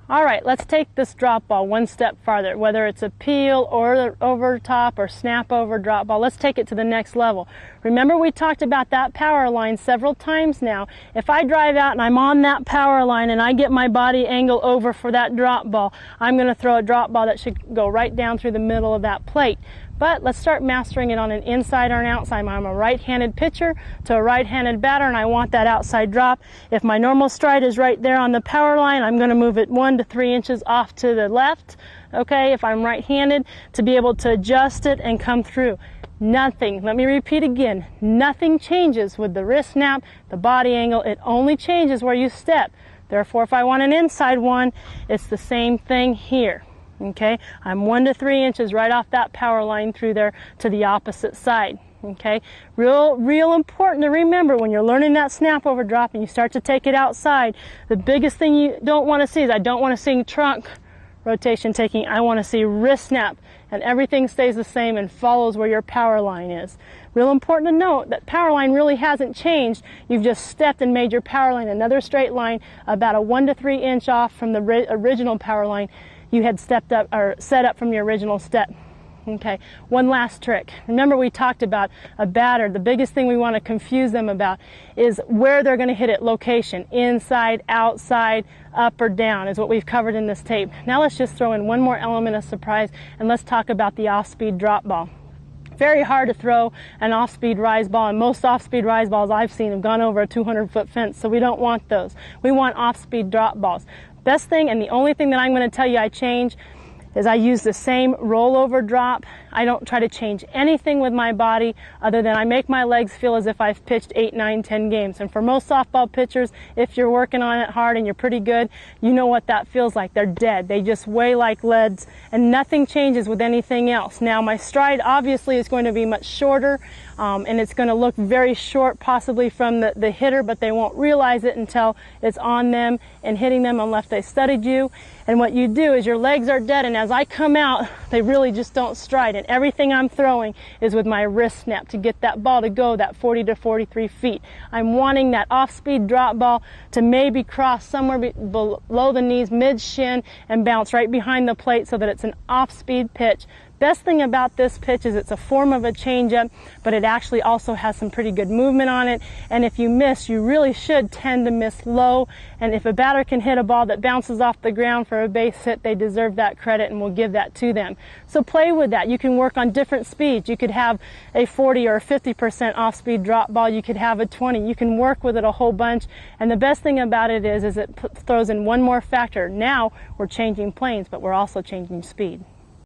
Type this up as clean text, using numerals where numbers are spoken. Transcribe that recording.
All right, let's take this drop ball one step farther, whether it's a peel or over top or snap over drop ball. Let's take it to the next level. Remember, we talked about that power line several times now. If I drive out and I'm on that power line and I get my body angle over for that drop ball, I'm going to throw a drop ball that should go right down through the middle of that plate. But let's start mastering it on an inside or an outside. I'm a right-handed pitcher to a right-handed batter, and I want that outside drop. If my normal stride is right there on the power line, I'm going to move it 1 to 3 inches off to the left, okay, if I'm right-handed, to be able to adjust it and come through. Nothing, let me repeat again, nothing changes with the wrist snap, the body angle. It only changes where you step. Therefore, if I want an inside one, it's the same thing here. Okay, I'm 1 to 3 inches right off that power line through there to the opposite side. Okay, real important to remember when you're learning that snap over drop and you start to take it outside. The biggest thing you don't want to see is I don't want to see trunk rotation taking. I want to see wrist snap, and everything stays the same and follows where your power line is. Real important to note that power line really hasn't changed. You've just stepped and made your power line another straight line about a 1 to 3 inch off from the original power line you had stepped up or set up from your original step. Okay, one last trick. Remember, we talked about a batter. The biggest thing we want to confuse them about is where they're going to hit it, location, inside, outside, up or down is what we've covered in this tape. Now let's just throw in one more element of surprise, and let's talk about the off-speed drop ball. Very hard to throw an off-speed rise ball, and most off-speed rise balls I've seen have gone over a 200-foot fence, so we don't want those. We want off-speed drop balls. Best thing, and the only thing that I'm going to tell you I change, is I use the same rollover drop. I don't try to change anything with my body other than I make my legs feel as if I've pitched 8, 9, 10 games. And for most softball pitchers, if you're working on it hard and you're pretty good, you know what that feels like. They're dead. They just weigh like leads, and nothing changes with anything else. Now, my stride obviously is going to be much shorter, and it's going to look very short possibly from the hitter, but they won't realize it until it's on them and hitting them unless they studied you. And what you do is your legs are dead, and as I come out, they really just don't stride. And everything I'm throwing is with my wrist snap to get that ball to go that 40 to 43 feet. I'm wanting that off-speed drop ball to maybe cross somewhere below the knees, mid-shin, and bounce right behind the plate so that it's an off-speed pitch. Best thing about this pitch is it's a form of a changeup, but it actually also has some pretty good movement on it. And if you miss, you really should tend to miss low. And if a batter can hit a ball that bounces off the ground for a base hit, they deserve that credit, and we'll give that to them. So play with that. You can work on different speeds. You could have a 40 or 50% off-speed drop ball. You could have a 20. You can work with it a whole bunch. And the best thing about it is it throws in one more factor. Now we're changing planes, but we're also changing speed.